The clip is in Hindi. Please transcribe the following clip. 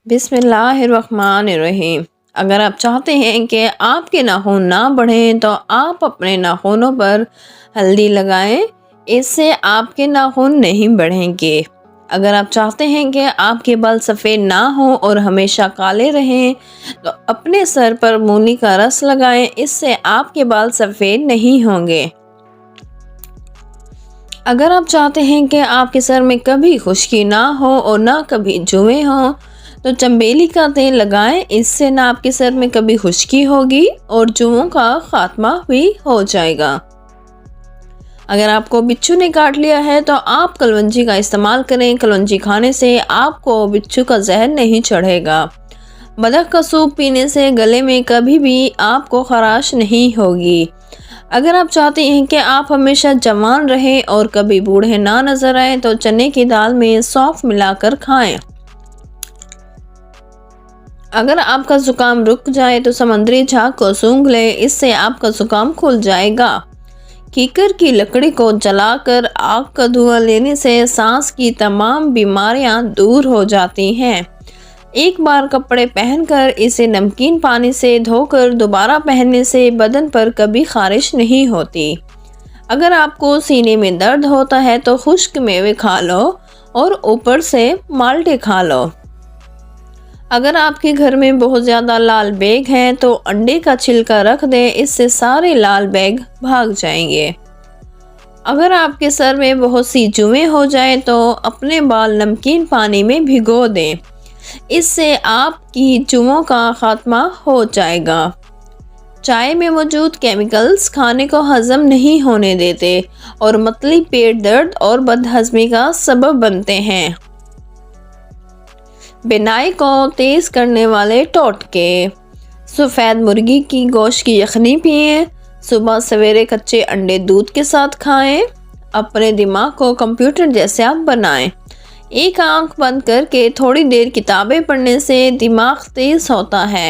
बिस्मिल्लाहिर्रहमानिर्रहीम। अगर आप चाहते हैं कि आपके नाखून ना बढ़ें तो आप अपने नाखूनों पर हल्दी लगाएं, इससे आपके नाखून नहीं बढ़ेंगे। अगर आप चाहते हैं कि आपके बाल सफ़ेद ना हो और हमेशा काले रहें तो अपने सर पर मूली का रस लगाएं, इससे आपके बाल सफ़ेद नहीं होंगे। अगर आप चाहते हैं कि आपके सर में कभी खुश्की ना हो और ना कभी जुएं हों तो चंबेली का तेल लगाएं, इससे ना आपके सर में कभी खुश्की होगी और जुओं का खात्मा भी हो जाएगा। अगर आपको बिच्छू ने काट लिया है तो आप कलवंजी का इस्तेमाल करें। कलवंजी खाने से आपको बिच्छू का जहर नहीं चढ़ेगा। बदक का सूप पीने से गले में कभी भी आपको खराश नहीं होगी। अगर आप चाहते हैं कि आप हमेशा जवान रहें और कभी बूढ़े ना नजर आए तो चने की दाल में सौंफ मिलाकर खाएं। अगर आपका जुकाम रुक जाए तो समुद्री झाग को सूंघ लें, इससे आपका जुकाम खुल जाएगा। कीकर की लकड़ी को जलाकर आग का धुआं लेने से सांस की तमाम बीमारियां दूर हो जाती हैं। एक बार कपड़े पहनकर इसे नमकीन पानी से धोकर दोबारा पहनने से बदन पर कभी खारिश नहीं होती। अगर आपको सीने में दर्द होता है तो खुश्क मेवे खा लो और ऊपर से माल्टे खा लो। अगर आपके घर में बहुत ज़्यादा लाल बैग हैं तो अंडे का छिलका रख दें, इससे सारे लाल बैग भाग जाएंगे। अगर आपके सर में बहुत सी जुएं हो जाएं तो अपने बाल नमकीन पानी में भिगो दें, इससे आपकी जुओं का खात्मा हो जाएगा। चाय में मौजूद केमिकल्स खाने को हजम नहीं होने देते और मतली पेट दर्द और बदहजमी का सबब बनते हैं। बिनाई को तेज करने वाले टोटके। सफ़ेद मुर्गी की गोश्त की यखनी पिएं। सुबह सवेरे कच्चे अंडे दूध के साथ खाएं। अपने दिमाग को कंप्यूटर जैसे आप बनाएं। एक आंख बंद करके थोड़ी देर किताबें पढ़ने से दिमाग तेज होता है।